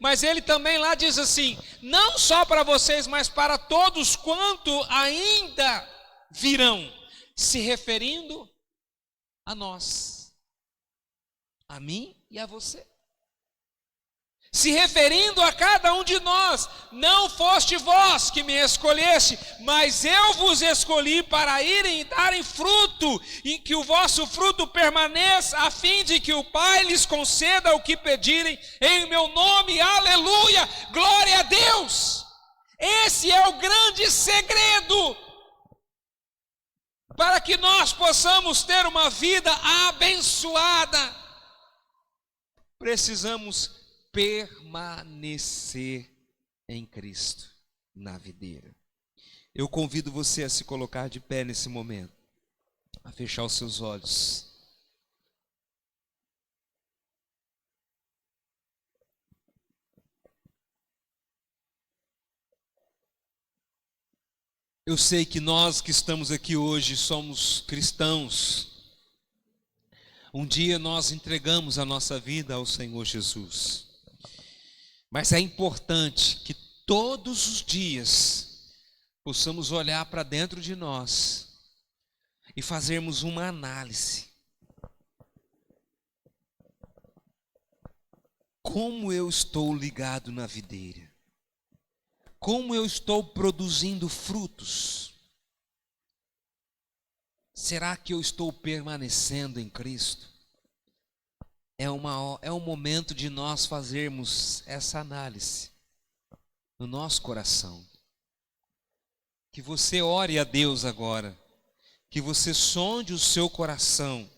mas ele também lá diz assim: não só para vocês, mas para todos quanto ainda virão, se referindo a nós, a mim e a você. Se referindo a cada um de nós: não foste vós que me escolheste, mas eu vos escolhi para irem e darem fruto, e que o vosso fruto permaneça, a fim de que o Pai lhes conceda o que pedirem em meu nome. Aleluia! Glória a Deus! Esse é o grande segredo para que nós possamos ter uma vida abençoada. Precisamos permanecer em Cristo, na videira. Eu convido você a se colocar de pé nesse momento, a fechar os seus olhos. Eu sei que nós que estamos aqui hoje somos cristãos. Um dia nós entregamos a nossa vida ao Senhor Jesus. Mas é importante que todos os dias possamos olhar para dentro de nós e fazermos uma análise. Como eu estou ligado na videira? Como eu estou produzindo frutos? Será que eu estou permanecendo em Cristo? É um momento de nós fazermos essa análise no nosso coração. Que você ore a Deus agora, que você sonde o seu coração,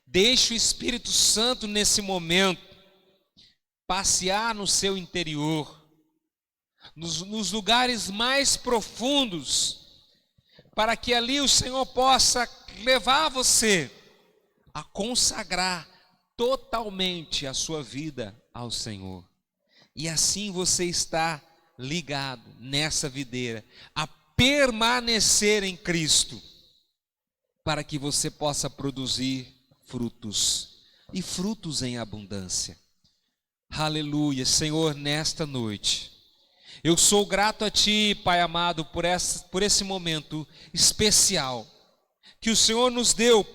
deixe o Espírito Santo nesse momento passear no seu interior, nos lugares mais profundos, para que ali o Senhor possa levar você a consagrar totalmente a sua vida ao Senhor. E assim você está ligado nessa videira, a permanecer em Cristo, para que você possa produzir frutos, e frutos em abundância. Aleluia, Senhor, nesta noite, eu sou grato a Ti, Pai amado, por esse momento especial, que o Senhor nos deu,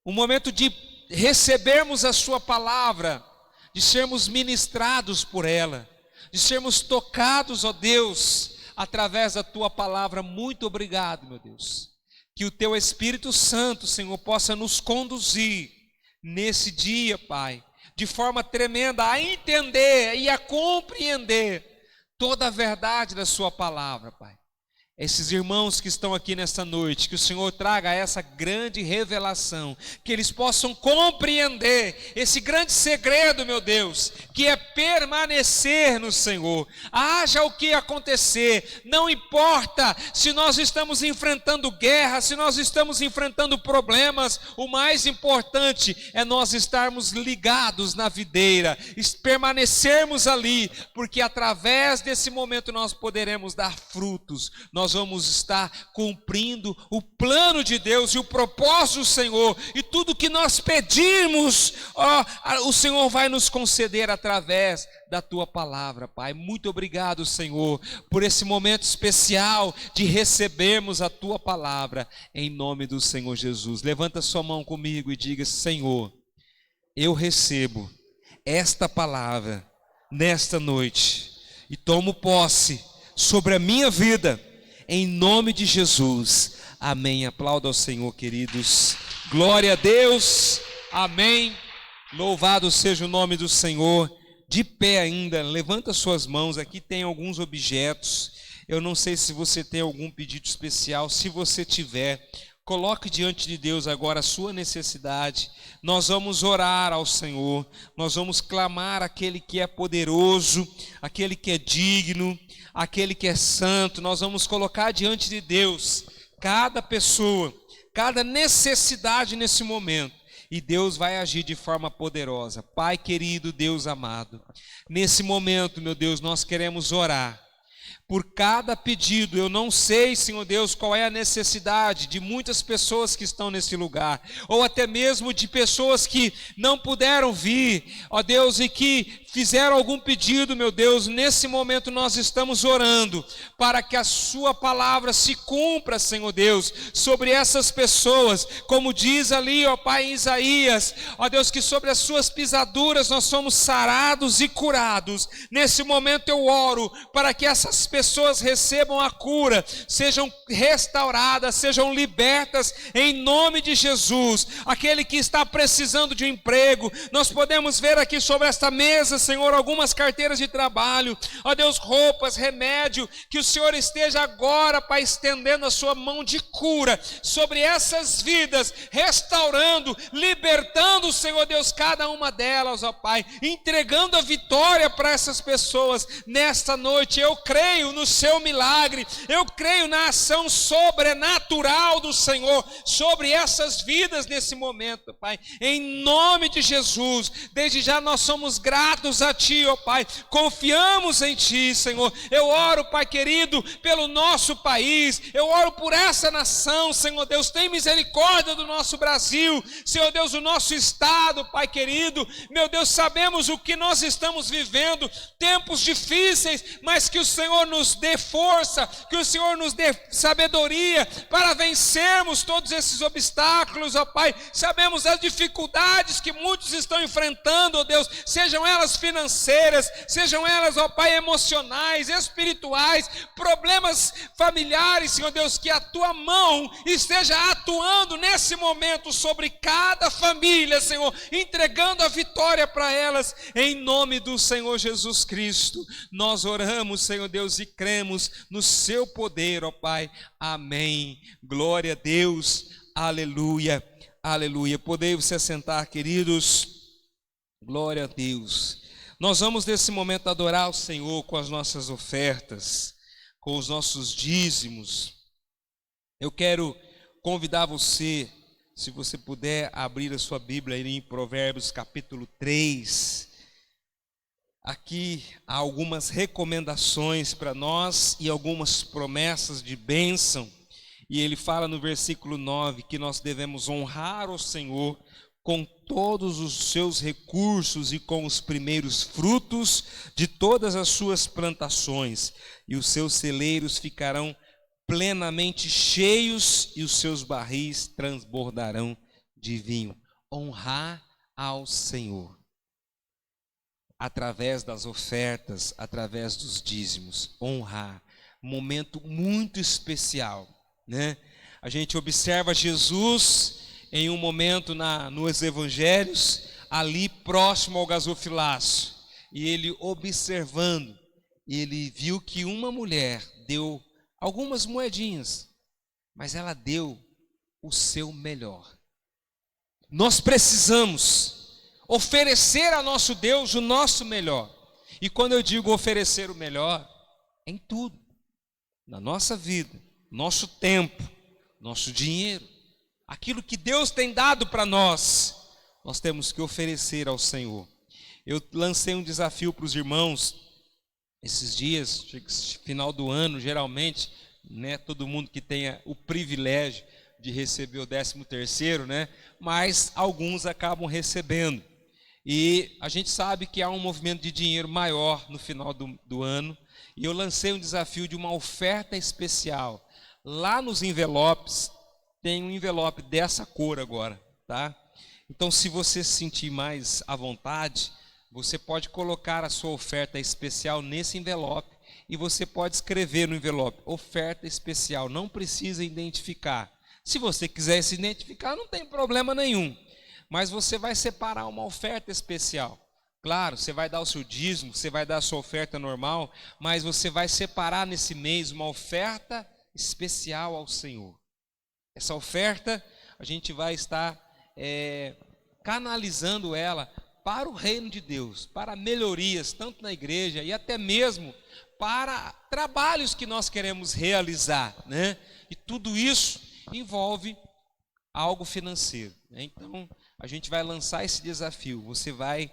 um momento de recebermos a Sua palavra, de sermos ministrados por ela, de sermos tocados, ó Deus, através da Tua palavra. Muito obrigado, meu Deus, que o Teu Espírito Santo, Senhor, possa nos conduzir nesse dia, Pai, de forma tremenda, a entender e a compreender toda a verdade da Sua palavra, Pai. Esses irmãos que estão aqui nesta noite, que o Senhor traga essa grande revelação, que eles possam compreender esse grande segredo, meu Deus, que é permanecer no Senhor. Haja o que acontecer, não importa se nós estamos enfrentando guerra, se nós estamos enfrentando problemas, o mais importante é nós estarmos ligados na videira, permanecermos ali, porque através desse momento nós poderemos dar frutos, nós vamos estar cumprindo o plano de Deus e o propósito do Senhor, e tudo que nós pedimos, o Senhor vai nos conceder através da Tua palavra, Pai. Muito obrigado, Senhor, por esse momento especial de recebermos a Tua palavra, em nome do Senhor Jesus. Levanta sua mão comigo e diga: Senhor, eu recebo esta palavra nesta noite e tomo posse sobre a minha vida, em nome de Jesus, amém. Aplauda ao Senhor, queridos. Glória a Deus, amém. Louvado seja o nome do Senhor. De pé ainda, levanta suas mãos. Aqui tem alguns objetos. Eu não sei se você tem algum pedido especial. Se você tiver, coloque diante de Deus agora a sua necessidade. Nós vamos orar ao Senhor. Nós vamos clamar aquele que é poderoso, aquele que é digno, aquele que é santo. Nós vamos colocar diante de Deus cada pessoa, cada necessidade nesse momento, e Deus vai agir de forma poderosa. Pai querido, Deus amado, nesse momento, meu Deus, nós queremos orar por cada pedido. Eu não sei, Senhor Deus, qual é a necessidade de muitas pessoas que estão nesse lugar, ou até mesmo de pessoas que não puderam vir, ó Deus, e que fizeram algum pedido, meu Deus. Nesse momento nós estamos orando para que a Sua palavra se cumpra, Senhor Deus, sobre essas pessoas, como diz ali, ó Pai, em Isaías, ó Deus, que sobre as Suas pisaduras nós somos sarados e curados. Nesse momento eu oro para que essas pessoas recebam a cura, sejam restauradas, sejam libertas, em nome de Jesus. Aquele que está precisando de um emprego, nós podemos ver aqui sobre esta mesa, Senhor, algumas carteiras de trabalho, ó Deus, roupas, remédio, que o Senhor esteja agora, Pai, estendendo a Sua mão de cura sobre essas vidas, restaurando, libertando, Senhor Deus, cada uma delas, ó Pai, entregando a vitória para essas pessoas nesta noite. Eu creio no Seu milagre, eu creio na ação sobrenatural do Senhor sobre essas vidas nesse momento, Pai, em nome de Jesus. Desde já nós somos gratos, agarrados a Ti, ó Pai, confiamos em Ti, Senhor. Eu oro, Pai querido, pelo nosso país, eu oro por essa nação, Senhor Deus, tem misericórdia do nosso Brasil, Senhor Deus, o nosso estado, Pai querido, meu Deus, sabemos o que nós estamos vivendo, tempos difíceis, mas que o Senhor nos dê força, que o Senhor nos dê sabedoria para vencermos todos esses obstáculos, ó Pai. Sabemos as dificuldades que muitos estão enfrentando, ó Deus, sejam elas financeiras, sejam elas, ó Pai, emocionais, espirituais, problemas familiares, Senhor Deus, que a Tua mão esteja atuando nesse momento sobre cada família, Senhor, entregando a vitória para elas, em nome do Senhor Jesus Cristo. Nós oramos, Senhor Deus, e cremos no Seu poder, ó Pai. Amém. Glória a Deus. Aleluia. Aleluia. Podem se assentar, queridos. Glória a Deus. Nós vamos nesse momento adorar o Senhor com as nossas ofertas, com os nossos dízimos. Eu quero convidar você, se você puder abrir a sua Bíblia aí em Provérbios capítulo 3. Aqui há algumas recomendações para nós e algumas promessas de bênção. E ele fala no versículo 9 que nós devemos honrar o Senhor com todos os seus recursos e com os primeiros frutos de todas as suas plantações. E os seus celeiros ficarão plenamente cheios e os seus barris transbordarão de vinho. Honrar ao Senhor através das ofertas, através dos dízimos. Honrar. Momento muito especial, né? A gente observa Jesus em um momento nos evangelhos, ali próximo ao gasofilácio, e ele observando, ele viu que uma mulher deu algumas moedinhas, mas ela deu o seu melhor. Nós precisamos oferecer a nosso Deus o nosso melhor. E quando eu digo oferecer o melhor, em tudo, na nossa vida, nosso tempo, nosso dinheiro, aquilo que Deus tem dado para nós, nós temos que oferecer ao Senhor. Eu lancei um desafio para os irmãos esses dias, final do ano, geralmente, né, todo mundo que tenha o privilégio de receber o 13º, né, mas alguns acabam recebendo. E a gente sabe que há um movimento de dinheiro maior no final do ano, e eu lancei um desafio de uma oferta especial. Lá nos envelopes, tem um envelope dessa cor agora, tá? Então, se você se sentir mais à vontade, você pode colocar a sua oferta especial nesse envelope e você pode escrever no envelope, oferta especial, não precisa identificar. Se você quiser se identificar, não tem problema nenhum, mas você vai separar uma oferta especial. Claro, você vai dar o seu dízimo, você vai dar a sua oferta normal, mas você vai separar nesse mês uma oferta especial ao Senhor. Essa oferta, a gente vai estar canalizando ela para o reino de Deus, para melhorias, tanto na igreja e até mesmo para trabalhos que nós queremos realizar, né? E tudo isso envolve algo financeiro, né? Então, a gente vai lançar esse desafio. Você vai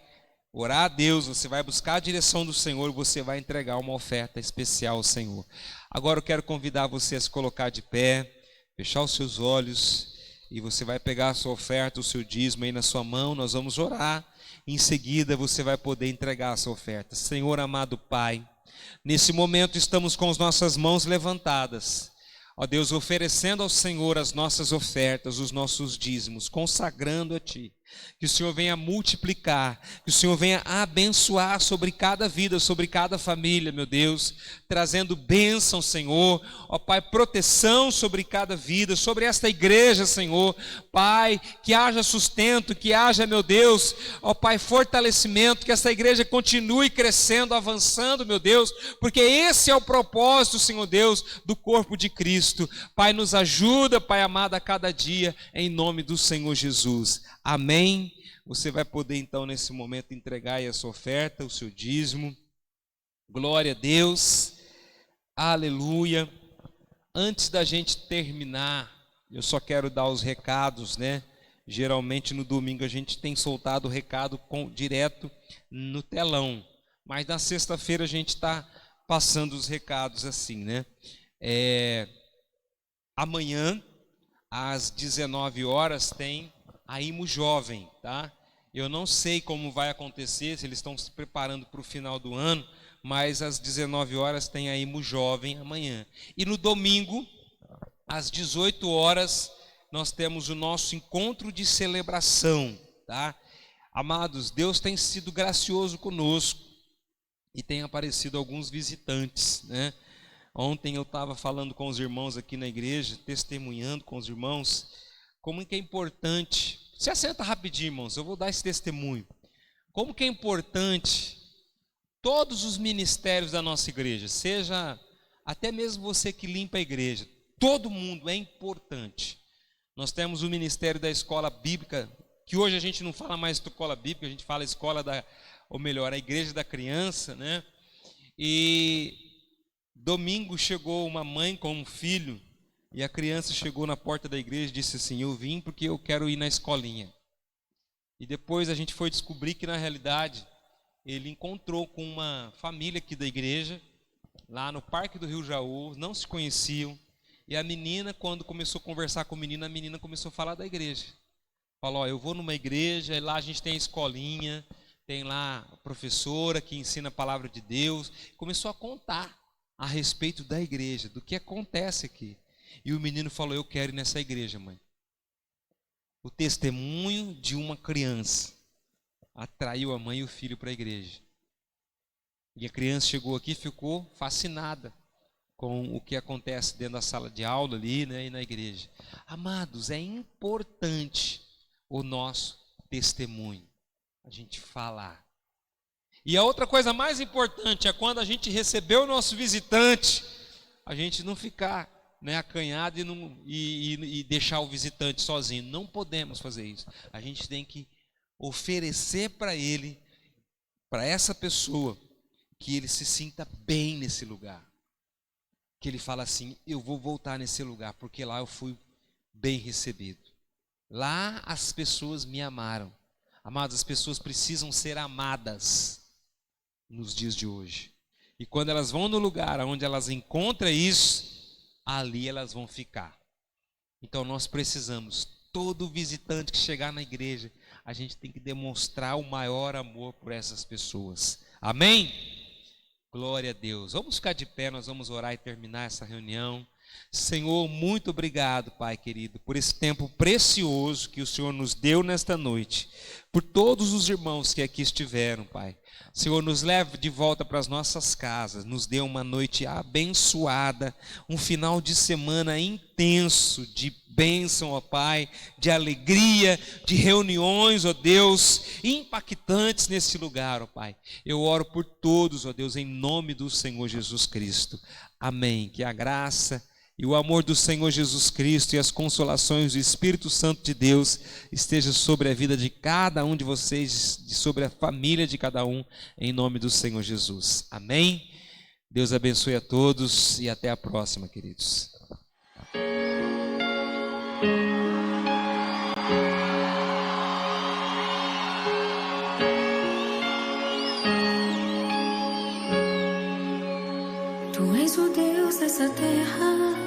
orar a Deus, você vai buscar a direção do Senhor, você vai entregar uma oferta especial ao Senhor. Agora eu quero convidar você a se colocar de pé, fechar os seus olhos, e você vai pegar a sua oferta, o seu dízimo aí na sua mão, nós vamos orar, em seguida você vai poder entregar a sua oferta. Senhor amado Pai, nesse momento estamos com as nossas mãos levantadas, ó Deus, oferecendo ao Senhor as nossas ofertas, os nossos dízimos, consagrando a Ti. Que o Senhor venha multiplicar, que o Senhor venha abençoar sobre cada vida, sobre cada família, meu Deus, trazendo bênção, Senhor, ó Pai, proteção sobre cada vida, sobre esta igreja, Senhor, Pai, que haja sustento, que haja, meu Deus, ó Pai, fortalecimento, que esta igreja continue crescendo, avançando, meu Deus, porque esse é o propósito, Senhor Deus, do corpo de Cristo. Pai, nos ajuda, Pai amado, a cada dia, em nome do Senhor Jesus. Amém. Você vai poder então nesse momento entregar aí a sua oferta, o seu dízimo. Glória a Deus. Aleluia. Antes da gente terminar, eu só quero dar os recados, né? Geralmente no domingo a gente tem soltado o recado direto no telão, mas na sexta-feira a gente está passando os recados assim, né? Amanhã, às 19 horas, tem a IMO Jovem, tá? Eu não sei como vai acontecer, se eles estão se preparando para o final do ano, mas às 19 horas tem a IMO Jovem amanhã. E no domingo, às 18 horas, nós temos o nosso encontro de celebração, tá? Amados, Deus tem sido gracioso conosco e tem aparecido alguns visitantes, né? Ontem eu estava falando com os irmãos aqui na igreja, testemunhando com os irmãos, como que é importante. Se assenta rapidinho, irmãos, eu vou dar esse testemunho. Como que é importante todos os ministérios da nossa igreja, seja até mesmo você que limpa a igreja, todo mundo é importante. Nós temos o ministério da escola bíblica, que hoje a gente não fala mais escola bíblica, a gente fala a igreja da criança, né? E domingo chegou uma mãe com um filho, e a criança chegou na porta da igreja e disse assim: eu vim porque eu quero ir na escolinha. E depois a gente foi descobrir que na realidade ele encontrou com uma família aqui da igreja, lá no Parque do Rio Jaú, não se conheciam. E a menina, quando começou a conversar com o menino, a menina começou a falar da igreja. Falou: eu vou numa igreja, e lá a gente tem a escolinha, tem lá a professora que ensina a palavra de Deus. Começou a contar a respeito da igreja, do que acontece aqui. E o menino falou: eu quero ir nessa igreja, mãe. O testemunho de uma criança atraiu a mãe e o filho para a igreja. E a criança chegou aqui e ficou fascinada com o que acontece dentro da sala de aula ali, né, e na igreja. Amados, é importante o nosso testemunho, a gente falar. E a outra coisa mais importante é quando a gente receber o nosso visitante, a gente não ficar, né, acanhado e deixar o visitante sozinho. Não podemos fazer isso. A gente tem que oferecer para ele, para essa pessoa, que ele se sinta bem nesse lugar. Que ele fala assim: eu vou voltar nesse lugar, porque lá eu fui bem recebido. Lá as pessoas me amaram. Amados, as pessoas precisam ser amadas nos dias de hoje. E quando elas vão no lugar onde elas encontram isso, ali elas vão ficar. Então nós precisamos, todo visitante que chegar na igreja, a gente tem que demonstrar o maior amor por essas pessoas. Amém? Glória a Deus. Vamos ficar de pé, nós vamos orar e terminar essa reunião. Senhor, muito obrigado, Pai querido, por esse tempo precioso que o Senhor nos deu nesta noite, por todos os irmãos que aqui estiveram, Pai. Senhor, nos leve de volta para as nossas casas, nos dê uma noite abençoada, um final de semana intenso de bênção, ó Pai, de alegria, de reuniões, ó Deus, impactantes nesse lugar, ó Pai. Eu oro por todos, ó Deus, em nome do Senhor Jesus Cristo. Amém. Que a graça e o amor do Senhor Jesus Cristo e as consolações do Espírito Santo de Deus esteja sobre a vida de cada um de vocês, sobre a família de cada um, em nome do Senhor Jesus. Amém? Deus abençoe a todos e até a próxima, queridos. Tu és o Deus dessa terra.